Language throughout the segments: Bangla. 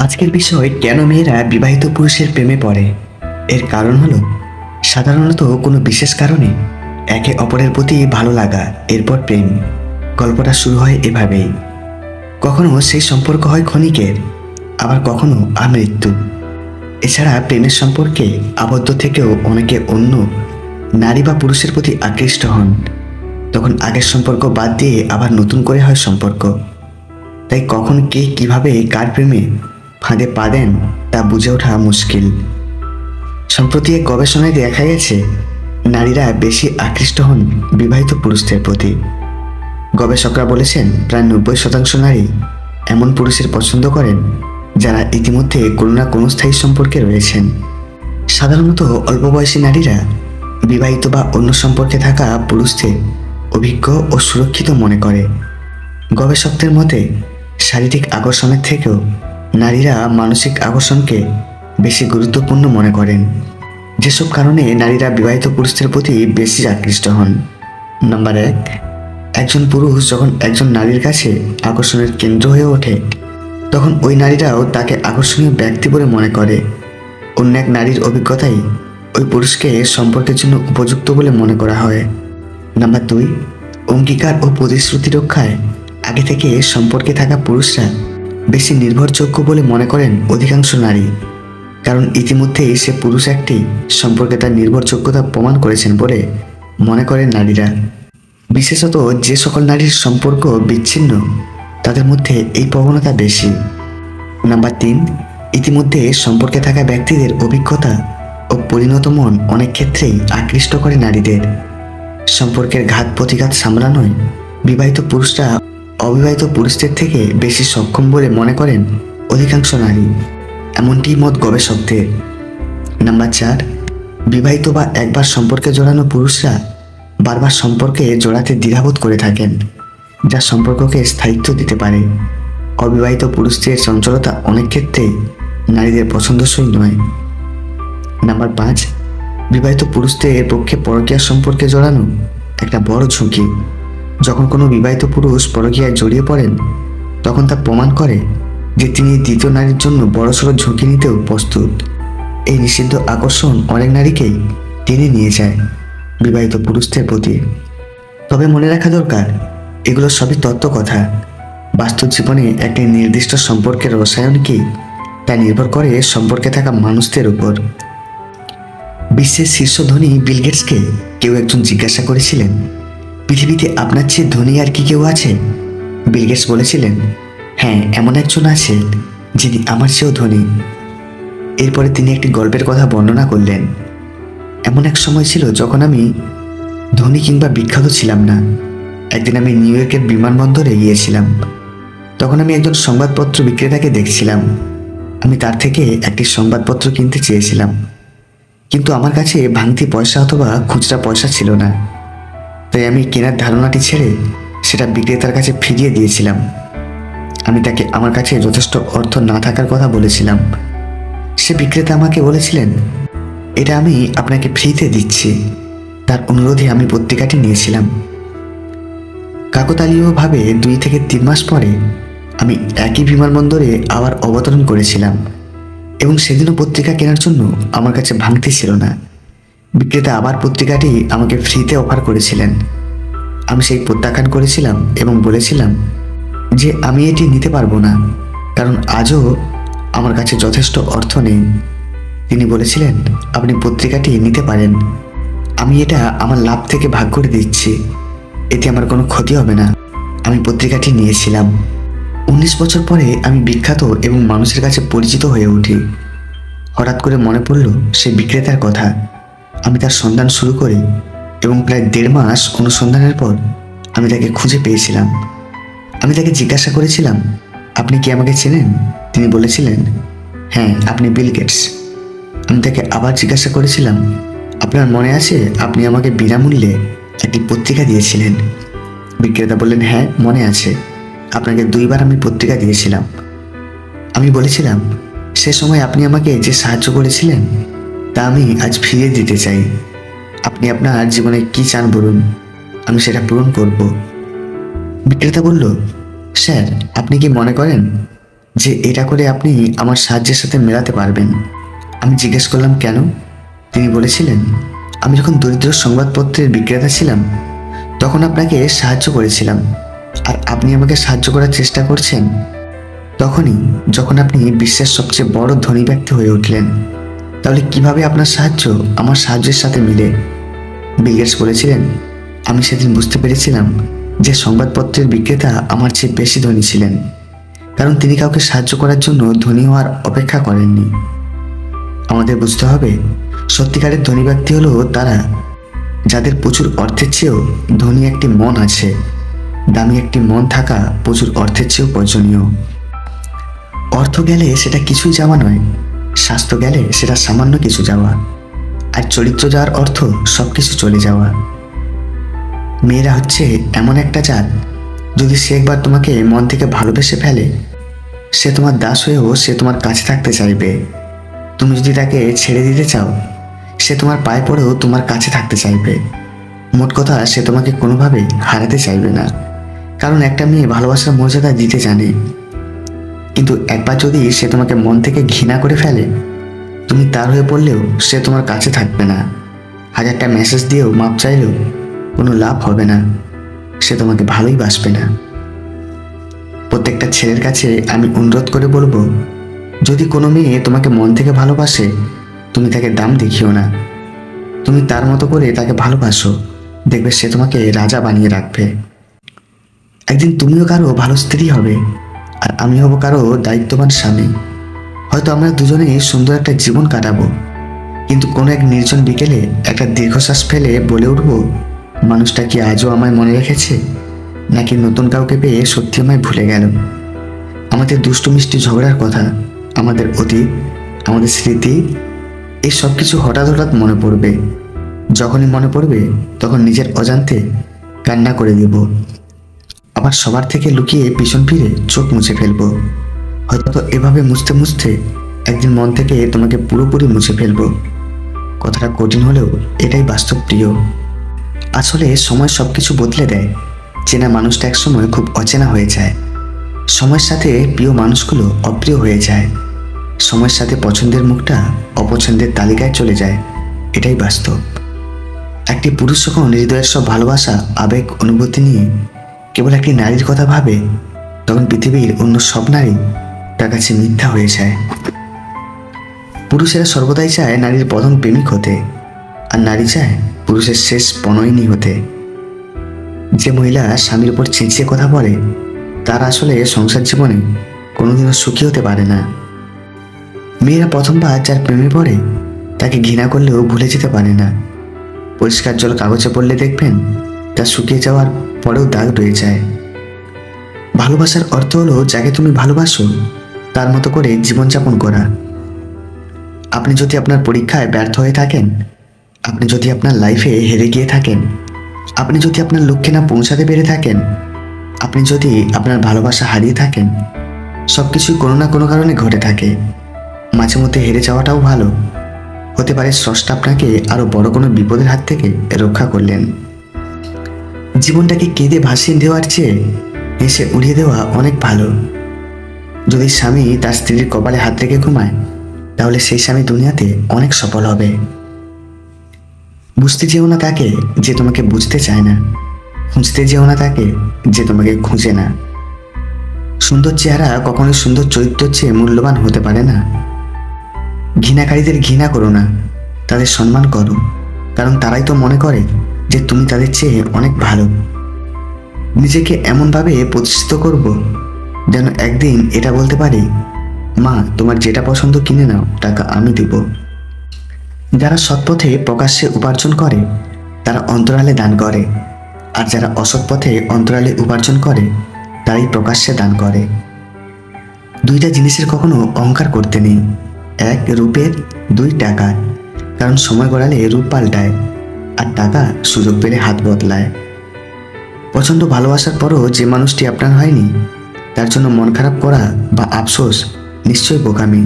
আজকের বিষয় কেন মেয়েরা বিবাহিত পুরুষের প্রেমে পড়ে। এর কারণ হলো সাধারণত কোনো বিশেষ কারণে একে অপরের প্রতি ভালো লাগা, এরপর প্রেম। গল্পটা শুরু হয় এভাবেই। কখনো সেই সম্পর্ক হয় ক্ষণিকের, আবার কখনো আমৃত্যু। এছাড়া প্রেমের সম্পর্কে আবদ্ধ থেকেও অনেকে অন্য নারী বা পুরুষের প্রতি আকৃষ্ট হন। তখন আগের সম্পর্ক বাদ দিয়ে আবার নতুন করে হয় সম্পর্ক। তাই কখন কে কিভাবে কার প্রেমে ফাঁদে পা দেন তা বুঝে ওঠা মুশকিল। সম্প্রতি এক গবেষণায় দেখা গেছে নারীরা বেশি আকৃষ্ট হন বিবাহিত পুরুষদের প্রতি। গবেষকরা বলেছেন প্রায় 90% নারী এমন পুরুষের পছন্দ করেন যারা ইতিমধ্যে কোনো না কোনো স্থায়ী সম্পর্কে রয়েছেন। সাধারণত অল্প বয়সী নারীরা বিবাহিত বা অন্য সম্পর্কে থাকা পুরুষদের অভিজ্ঞ ও সুরক্ষিত মনে করে। গবেষকদের মতে শারীরিক আকর্ষণের থেকেও নারীরা মানসিক আকর্ষণকে বেশি গুরুত্বপূর্ণ মনে করেন। যেসব কারণে নারীরা বিবাহিত পুরুষদের প্রতি বেশি আকৃষ্ট হন। নাম্বার 1, একজন পুরুষ যখন একজন নারীর কাছে আকর্ষণের কেন্দ্র হয়ে ওঠে তখন ওই নারীরাও তাকে আকর্ষণীয় ব্যক্তি বলে মনে করে। অন্য এক নারীর অভিজ্ঞতাই ওই পুরুষকে সম্পর্কের জন্য উপযুক্ত বলে মনে করা হয়। নাম্বার 2, অঙ্গীকার ও প্রতিশ্রুতি রক্ষায় আগে থেকে সম্পর্কে থাকা পুরুষরা বেশি নির্ভরযোগ্য বলে মনে করেন অধিকাংশ নারী। কারণ ইতিমধ্যেই সে পুরুষ একটি সম্পর্কে তার নির্ভরযোগ্যতা প্রমাণ করেছেন বলে মনে করেন নারীরা। বিশেষত যে সকল নারীর সম্পর্ক বিচ্ছিন্ন তাদের মধ্যে এই প্রবণতা বেশি। নাম্বার 3, ইতিমধ্যে সম্পর্কে থাকা ব্যক্তিদের অভিজ্ঞতা ও পরিণত মন অনেক ক্ষেত্রেই আকৃষ্ট করে নারীদের। সম্পর্কের ঘাত প্রতিঘাত সামলানোয় বিবাহিত পুরুষরা অবিবাহিত পুরুষদের থেকে বেশি সক্ষম বলে মনে করেন অধিকাংশ নারী, এমনটি মত গবেষকদের। নাম্বার 4, বিবাহিত বা একবার সম্পর্কে জড়ানো পুরুষরা বারবার সম্পর্কে জড়াতে দ্বিধাবোধ করে থাকেন, যা সম্পর্ককে স্থায়িত্ব দিতে পারে। অবিবাহিত পুরুষদের চঞ্চলতা অনেক ক্ষেত্রেই নারীদের পছন্দসই নয়। নাম্বার 5, বিবাহিত পুরুষদের পক্ষে পরকীয়া সম্পর্কে জড়ানো একটা বড় ঝুঁকি। যখন কোনো বিবাহিত পুরুষ পরকীয়ায় জড়িয়ে পড়েন তখন তা প্রমাণ করে যে তিনি দ্বিতীয় নারীর জন্য বড়সড় ঝুঁকি নিতেও প্রস্তুত। এই নিষিদ্ধ আকর্ষণ অনেক নারীকেই টেনে নিয়ে যায় বিবাহিত পুরুষদের প্রতি। তবে মনে রাখা দরকার, এগুলো সবই তত্ত্ব কথা। বাস্তব জীবনে একটি নির্দিষ্ট সম্পর্কের রসায়ন কি তা নির্ভর করে সম্পর্কে থাকা মানুষদের উপর। বিশ্বের শীর্ষ ধনী বিল গেটসকে কেউ একজন জিজ্ঞাসা করেছিলেন, পৃথিবীতে আপনার চেয়ে ধনী আর কি কেউ আছে? বিল গেটস বলেছিলেন, হ্যাঁ, এমন একজন আছে যিনি আমার চেয়েও ধনী। এরপরে তিনি একটি গল্পের কথা বর্ণনা করলেন। এমন এক সময় ছিল যখন আমি ধনী কিংবা বিখ্যাত ছিলাম না। একদিন আমি নিউ ইয়র্কের বিমানবন্দরে গিয়েছিলাম। তখন আমি একজন সংবাদপত্র বিক্রেতাকে দেখছিলাম। আমি তার থেকে একটি সংবাদপত্র কিনতে চেয়েছিলাম, কিন্তু আমার কাছে ভাঙতি পয়সা অথবা খুচরা পয়সা ছিল না। তাই আমি কেনার ধারণাটি ছেড়ে সেটা বিক্রেতার কাছে ফিরিয়ে দিয়েছিলাম। আমি তাকে আমার কাছে যথেষ্ট অর্থ না থাকার কথা বলেছিলাম। সে বিক্রেতা আমাকে বলেছিলেন, এটা আমি আপনাকে ফ্রিতে দিচ্ছি। তার অনুরোধে আমি পত্রিকাটি নিয়েছিলাম। কাকতালীয়ভাবে 2 থেকে 3 মাস পরে আমি একই বিমানবন্দরে আবার অবতরণ করেছিলাম এবং সেদিনও পত্রিকা কেনার জন্য আমার কাছে ভাঙতি ছিল না। বিক্রেতা আবার পত্রিকাটি আমাকে ফ্রিতে অফার করেছিলেন। আমি সেই প্রত্যাখ্যান করেছিলাম এবং বলেছিলাম যে আমি এটি নিতে পারবো না, কারণ আজও আমার কাছে যথেষ্ট অর্থ নেই। তিনি বলেছিলেন, আপনি পত্রিকাটি নিতে পারেন, আমি এটা আমার লাভ থেকে ভাগ করে দিচ্ছি, এতে আমার কোনো ক্ষতি হবে না। আমি পত্রিকাটি নিয়েছিলাম। 19 বছর পরে আমি বিখ্যাত এবং মানুষের কাছে পরিচিত হয়ে উঠি। হঠাৎ করে মনে পড়ল সেই বিক্রেতার কথা। আমি তার সন্ধান শুরু করি এবং প্রায় 1.5 মাস অনুসন্ধানের পর আমি তাকে খুঁজে পেয়েছিলাম। আমি তাকে জিজ্ঞাসা করেছিলাম, আপনি কি আমাকে চেনেন? তিনি বলেছিলেন, হ্যাঁ, আপনি বিল গেটস। আমি তাকে আবার জিজ্ঞাসা করেছিলাম, আপনার মনে আছে আপনি আমাকে বিনামূল্যে একটি পত্রিকা দিয়েছিলেন? বিক্রেতা বললেন, হ্যাঁ, মনে আছে, আপনাকে 2 বার আমি পত্রিকা দিয়েছিলাম। আমি বলেছিলাম, সে সময় আপনি আমাকে যে সাহায্য করেছিলেন তা আমি আজ ফিরিয়ে দিতে চাই। আপনি আপনার জীবনে কি চান বলুন, আমি সেটা পূরণ করব। বিক্রেতা বলল, স্যার, আপনি কি মনে করেন যে এটা করে আপনি আমার সাহায্যের সাথে মেলাতে পারবেন। আমি জিজ্ঞেস করলাম কেন? তিনি বলেছিলেন, আমি যখন দরিদ্র সংবাদপত্রের বিক্রেতা ছিলাম তখন আপনাকে সাহায্য করেছিলাম, আর আপনি আমাকে সাহায্য করার চেষ্টা করছেন তখনই যখন আপনি বিশ্বের সবচেয়ে বড় ধনী ব্যক্তি হয়ে উঠলেন। তাহলে কিভাবে আপনার সাহায্য আমার সাহায্যের সাথে মিলে? বিল গেটস বলেছিলেন, আমি সেদিন বুঝতে পেরেছিলাম যে সংবাদপত্রের বিক্রেতা আমার চেয়ে বেশি ধনী ছিলেন, কারণ তিনি কাউকে সাহায্য করার জন্য ধনী হওয়ার অপেক্ষা করেননি। আমাদের বুঝতে হবে, সত্যিকারের ধনী ব্যক্তি হলো তারা যাদের প্রচুর অর্থের চেয়েও ধনী একটি মন আছে। দামি একটি মন থাকা প্রচুর অর্থের চেয়েও প্রয়োজনীয়। অর্থ গেলে সেটা কিছুই যাওয়া নয়, স্বাস্থ্য গেলে সেটা সামান্য কিছু যাওয়া, আর চরিত্র যাওয়ার অর্থ সব কিছু চলে যাওয়া। মেয়েরা হচ্ছে এমন একটা জাত, যদি সে একবার তোমাকে মন থেকে ভালোবেসে ফেলে, সে তোমার দাস হয়েও সে তোমার কাছে থাকতে চাইবে। তুমি যদি তাকে ছেড়ে দিতে চাও, সে তোমার পায়ে পড়েও তোমার কাছে থাকতে চাইবে। মোট কথা, সে তোমাকে কোনোভাবে হারাতে চাইবে না, কারণ একটা মেয়ে ভালোবাসার মর্যাদা দিতে জানে। কিন্তু একবার যদি সে তোমাকে মন থেকে ঘৃণা করে ফেলে, তুমি তার হয়ে পড়লেও সে তোমার কাছে থাকবে না। হাজারটা মেসেজ দিয়েও মাপ চাইলেও কোনো লাভ হবে না, সে তোমাকে ভালোই বাসবে না। প্রত্যেকটা ছেলের কাছে আমি অনুরোধ করে বলবো, যদি কোনো মেয়ে তোমাকে মন থেকে ভালোবাসে, তুমি তাকে দাম দেখিও না। তুমি তার মতো করে তাকে ভালোবাসো, দেখবে সে তোমাকে রাজা বানিয়ে রাখবে। একদিন তুমিও কারো ভালো স্ত্রী হবে, আর আমি হব কারো দায়িত্ববান স্বামী। হয়তো আমরা দুজনেই সুন্দর একটা জীবন কাটাবো, কিন্তু কোনো এক নির্জন বিকেলে একটা দীর্ঘশ্বাস ফেলে বলে উঠব, মানুষটা কি আজও আমায় মনে রেখেছে, নাকি নতুন কাউকে পেয়ে সত্যি আমায় ভুলে গেল। আমাদের দুষ্টু মিষ্টি ঝগড়ার কথা, আমাদের অতীত, আমাদের স্মৃতি, এই সব কিছু হঠাৎ হঠাৎ মনে পড়বে। যখনই মনে পড়বে তখন নিজের অজান্তে কান্না করে দেব, আবার সবার থেকে লুকিয়ে পিছন ফিরে চোখ মুছে ফেলবো। হয়তো এভাবে মুছতে মুছতে একদিন মন থেকে তোমাকে পুরোপুরি মুছে ফেলবো। কথাটা কঠিন হলেও এটাই বাস্তব প্রিয়। আসলে সময় সব কিছু বদলে দেয়। চেনা মানুষটা একসময় খুব অচেনা হয়ে যায়, সময়ের সাথে প্রিয় মানুষগুলো অপ্রিয় হয়ে যায়, সময়ের সাথে পছন্দের মুখটা অপছন্দের তালিকায় চলে যায়। এটাই বাস্তব। একটি পুরুষ যখন হৃদয়ের সব ভালোবাসা, আবেগ, অনুভূতি নিয়ে কেবল একটি নারীর কথা ভাবে, তখন পৃথিবীর অন্য সব নারী তার কাছে মিথ্যা হয়ে যায়। পুরুষেরা সর্বদাই চায় নারীর প্রথম প্রেমিক হতে, আর নারী চায় পুরুষের শেষ প্রণয়িনী হতে। যে মহিলা স্বামীর উপর চেঁচিয়ে কথা বলে, তার আসলে সংসার জীবনে কোনোদিনও সুখী হতে পারে না। মেয়েরা প্রথমবার যার প্রেমে পড়ে, তাকে ঘৃণা করলেও ভুলে যেতে পারে না। পরিষ্কার জল কাগজে পড়লে দেখবেন তা শুকিয়ে যাওয়ার পরেও দাগ রয়ে যায়। ভালোবাসার অর্থ হলো যাকে তুমি ভালোবাসো তার মতো করে জীবনযাপন করা। আপনি যদি আপনার পরীক্ষায় ব্যর্থ হয়ে থাকেন, আপনি যদি আপনার লাইফে হেরে গিয়ে থাকেন, আপনি যদি আপনার লক্ষ্যে না পৌঁছাতে পেরে থাকেন, আপনি যদি আপনার ভালোবাসা হারিয়ে থাকেন, সব কিছুই কোনো না কোনো কারণে ঘটে থাকে। মাঝে মধ্যে হেরে যাওয়াটাও ভালো। হতে পারে স্রষ্টা আপনাকে আরও বড় কোনো বিপদের হাত থেকে রক্ষা করলেন। জীবনটাকে কেঁদে ভাসিয়ে দেওয়ার চেয়ে হেসে উড়িয়ে দেওয়া অনেক ভালো। যদি স্বামী তার স্ত্রীর কপালে হাত রেখে ঘুমায়, তাহলে সেই স্বামী দুনিয়াতে অনেক সফল হবে। বুঝতে যেও না তাকে যে তোমাকে বুঝতে চায় না, খুঁজতে যেও না তাকে যে তোমাকে খুঁজে না। সুন্দর চেহারা কখনোই সুন্দর চরিত্রের চেয়ে মূল্যবান হতে পারে না। ঘৃণাকারীদের ঘৃণা করো না, তাদের সম্মান করো, কারণ তারাই তো মনে করে যে তুমি তাদের চেয়ে অনেক ভালো। নিজেকে এমনভাবে প্রতিষ্ঠিত করব যেন একদিন এটা বলতে পারি, মা তোমার যেটা পছন্দ কিনে নাও, টাকা আমি দেব। যারা সৎপথে প্রকাশ্যে উপার্জন করে তারা অন্তরালে দান করে, আর যারা অসৎ পথে অন্তরালে উপার্জন করে তারাই প্রকাশ্যে দান করে। দুইটা জিনিসের কখনো অহংকার করতে নেই, এক রূপের, দুই টাকার। কারণ সময় গড়ালে রূপ পাল্টায়, আর টাকা সুযোগ পেলে হাত বদলায়। প্রচণ্ড ভালোবাসার পরও যে মানুষটি আপনার হয়নি, তার জন্য মন খারাপ করা বা আফসোস নিশ্চয়ই বোকামি।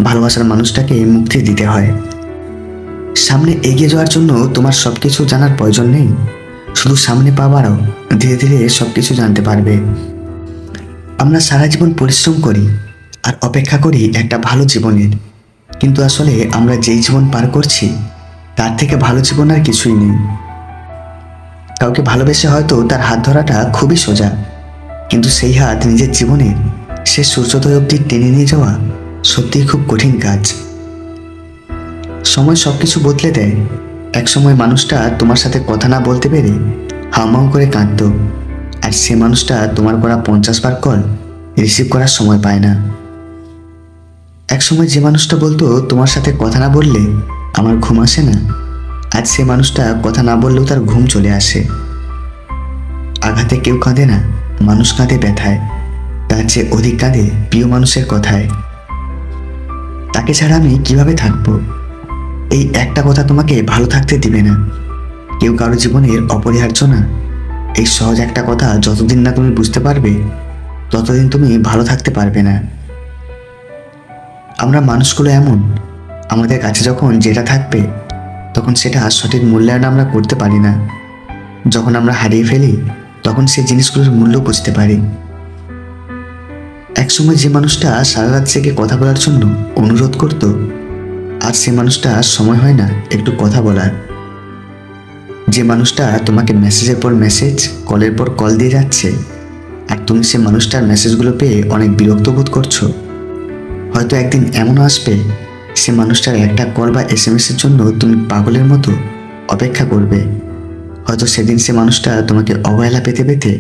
ভালোবাসার মানুষটাকে মুক্তি দিতে হয়। সামনে এগিয়ে যাওয়ার জন্য তোমার সব কিছু জানার প্রয়োজন নেই, শুধু সামনে পা বাড়াও, ধীরে ধীরে সব কিছু জানতে পারবে। আমরা সারা জীবন পরিশ্রম করি, আর অপেক্ষা করি একটা ভালো জীবনের। কিন্তু আসলে আমরা যেই জীবন পার করছি তার থেকে ভালো জীবন আর কিছুই নেই। কাউকে ভালোবেসে হয়তো তার হাত ধরাটা খুবই সোজা, কিন্তু সেই হাত নিজের জীবনের সে সূর্যোদয় অবধি টেনে নিয়ে যাওয়া সত্যিই খুব কঠিন কাজ। সময় সব কিছু বদলে দেয়। এক সময় মানুষটা তোমার সাথে কথা না বলতে পেরে হাউমাউ করে কাঁদতো, আর সে মানুষটা তোমার করা 50 বার কল রিসিভ করার সময় পায় না। এক সময় যে মানুষটা বলতো তোমার সাথে কথা না বললে আমার ঘুম আসে না, আজ সে মানুষটা কথা না বললেও তার ঘুম চলে আসে। আঘাতে কেউ কাঁদে না, মানুষ কাঁদে ব্যথায়। তার চেয়ে অধিক কাঁদে প্রিয় মানুষের কথায়। তাকে ছাড়া আমি কিভাবে থাকবো, এই একটা কথা তোমাকে ভালো থাকতে দিবে না। কেউ কারো জীবনের অপরিহার্য না, এই সহজ একটা কথা যতদিন না তুমি বুঝতে পারবে ততদিন তুমি ভালো থাকতে পারবে না। আমরা মানুষগুলো এমন, আমাদের কাছে যখন যেটা থাকবে তখন সেটা সঠিক মূল্যায়ন আমরা করতে পারি না। যখন আমরা হারিয়ে ফেলি তখন সেই জিনিসগুলোর মূল্য বুঝতে পারি। একসময় যে মানুষটা সারা রাত জেগে কথা বলার জন্য অনুরোধ করত, আর সে মানুষটা সময় হয় না একটু কথা বলার। যে মানুষটা তোমাকে মেসেজের পর মেসেজ, কলের পর কল দিয়ে যাচ্ছে, আর তুমি সে মানুষটার মেসেজগুলো পেয়ে অনেক বিরক্ত বোধ করছো। হয়তো একদিন এমনও আসবে সে মানুষটার একটা কল বা SMS-এর জন্য তুমি পাগলের মতো অপেক্ষা করবে। হয়তো সেদিন সে মানুষটা তোমাকে অবহেলা পেতে পেতে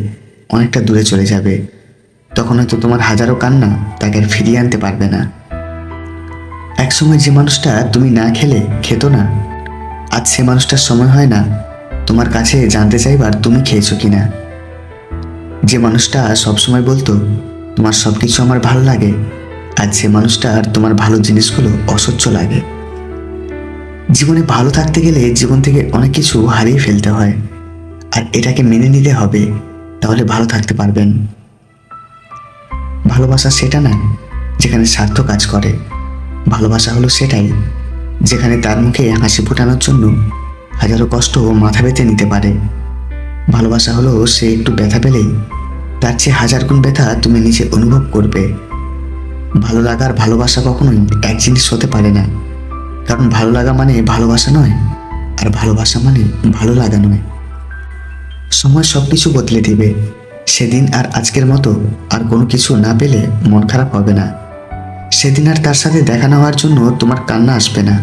অনেকটা দূরে চলে যাবে। তখন হয়তো তোমার হাজারো কান্না তাকে আর ফিরিয়ে আনতে পারবে না। একসময় যে মানুষটা তুমি না খেলে খেত না, আজ সে মানুষটার সময় হয় না তোমার কাছে জানতে চাইবার তুমি খেয়েছো কিনা। যে মানুষটা সবসময় বলতো তোমার সব কিছু আমার ভালো লাগে, আজ সে মানুষটার তোমার ভালো জিনিসগুলো অসহ্য লাগে। জীবনে ভালো থাকতে গেলে জীবন থেকে অনেক কিছু হারিয়ে ফেলতে হয়, আর এটাকে মেনে নিতে হবে, তাহলে ভালো থাকতে পারবেন। ভালোবাসা সেটা না যেখানে স্বার্থ কাজ করে। ভালোবাসা হলো সেটাই যেখানে তার মুখে হাসি ফোটানোর জন্য হাজারো কষ্ট মাথা পেতে নিতে পারে। ভালোবাসা হলো সে একটু ব্যথা পেলেই তার চেয়ে 1000 গুণ ব্যথা তুমি নিজে অনুভব করবে। ভালো লাগার ভালোবাসা কখনোই এক জিনিস হতে পারে না, কারণ ভালো লাগা মানে ভালোবাসা নয়, আর ভালোবাসা মানে ভালো লাগা নয়। সময় সব কিছু বদলে দিবে। সেদিন আর আজকের মতো আর কোনো কিছু না পেলে মন খারাপ হবে না। সেদিন আর তার সাথে দেখা না হওয়ার জন্য তোমার কান্না আসবে না,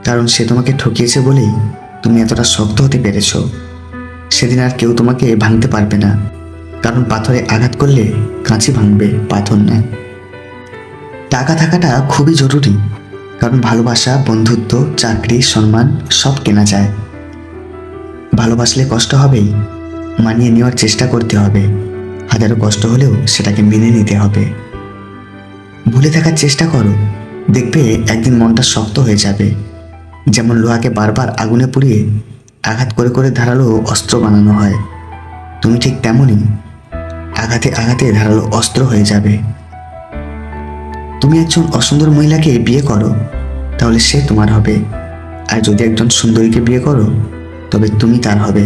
কারণ সে তোমাকে ঠকিয়েছে বলেই তুমি এতটা শক্ত হতে পেরেছ। সেদিন আর কেউ তোমাকে ভাঙতে পারবে না, কারণ পাথরে আঘাত করলে কাঁচি ভাঙবে, পাথর না। টাকা থাকাটা খুবই জরুরি, কারণ ভালোবাসা, বন্ধুত্ব, চাকরি, সম্মান সব কেনা যায়। ভালোবাসলে কষ্ট হবেই, মানিয়ে নেওয়ার চেষ্টা করতে হবে। হাজারো কষ্ট হলেও সেটাকে মেনে নিতে হবে। ভুলে থাকার চেষ্টা করো, দেখবে একদিন মনটা শক্ত হয়ে যাবে। যেমন লোহাকে বারবার আগুনে পুড়িয়ে আঘাত করে করে ধারালো অস্ত্র বানানো হয়, তুমি ঠিক তেমনই আঘাতে আঘাতে ধারালো অস্ত্র হয়ে যাবে। তুমি একজন অসুন্দর মহিলাকে বিয়ে করো, তাহলে সে তোমার হবে, আর যদি একজন সুন্দরীকে বিয়ে করো তবে তুমি তার হবে।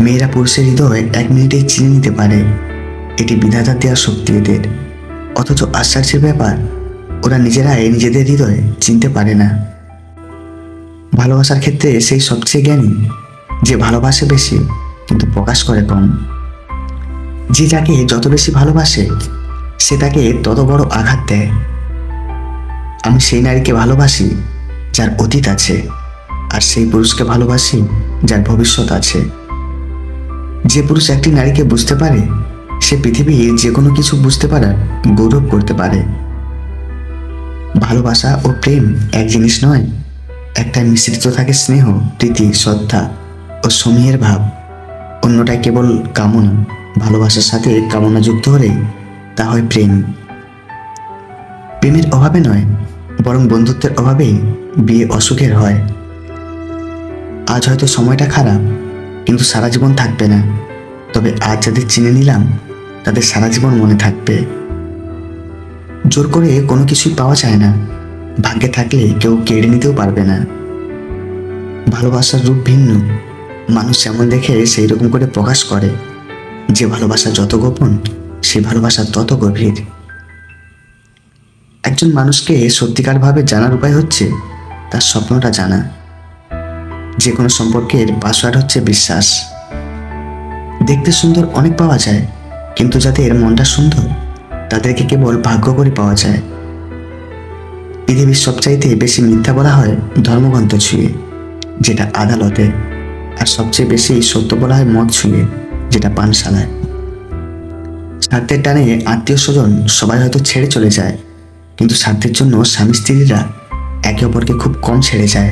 মেয়েরা পুরুষের হৃদয় 1 মিনিটেই চিনে নিতে পারে, এটি বিধাতার দেওয়া শক্তি এদের। অথচ আশ্চর্যের ব্যাপার, ওরা নিজেরাই নিজেদের হৃদয় চিনতে পারে না। ভালোবাসার ক্ষেত্রে সেই সবচেয়ে জ্ঞানী যে ভালোবাসে বেশি কিন্তু প্রকাশ করে কম। যে যাকে যত বেশি ভালোবাসে সে তাকে তত বড় আঘাত দেয়। আমি সেই নারীকে ভালোবাসি যার অতীত আছে, আর সেই পুরুষকে ভালোবাসি যার ভবিষ্যৎ আছে। যে পুরুষ একটি নারীকে বুঝতে পারে সে পৃথিবীর যে কোনো কিছু বুঝতে পারার গৌরব করতে পারে। ভালোবাসা ও প্রেম এক জিনিস নয়, একটা মিশ্রিত থাকে স্নেহ, প্রীতি, শ্রদ্ধা ও সমীহের ভাব, অন্যটাই কেবল কামনা। ভালোবাসার সাথে কামনা যুক্ত হলে তা হয় প্রেম। প্রেমের অভাবে নয়, বরং বন্ধুত্বের অভাবেই বিয়ে অসুখের হয়। আজ হয়তো সময়টা খারাপ, কিন্তু সারা জীবন থাকবে না। তবে আজ যাদের চিনে নিলাম তাদের সারা জীবন মনে থাকবে। জোর করে কোনো কিছুই পাওয়া যায় না, ভাগ্যে থাকলে কেউ কেড়ে নিতেও পারবে না। ভালোবাসার রূপ ভিন্ন, মানুষ যেমন দেখে সেই রকম করে প্রকাশ করে। যে ভালোবাসা যত গোপন, সে ভালোবাসা তত গভীর। একজন মানুষকে সত্যিকারভাবে জানার উপায় হচ্ছে তার স্বপ্নটা জানা। যে কোনো সম্পর্কের পাসওয়ার্ড হচ্ছে বিশ্বাস। দেখতে সুন্দর অনেক পাওয়া যায়, কিন্তু যাদের মনটা সুন্দর তাদেরকে কেবল ভাগ্য করে পাওয়া যায়। পৃথিবীর সবচাইতে বেশি মিথ্যা বলা হয় ধর্মগ্রন্থ ছুঁয়ে, যেটা আদালতে। আর সবচেয়ে বেশি সত্য বলা হয় মদ ছুঁয়ে, যেটা পানশালায়। স্বার্থের টানে আত্মীয় স্বজন সবাই হয়তো ছেড়ে চলে যায়, কিন্তু স্বার্থের জন্য স্বামী স্ত্রীরা একে অপরকে খুব কম ছেড়ে যায়।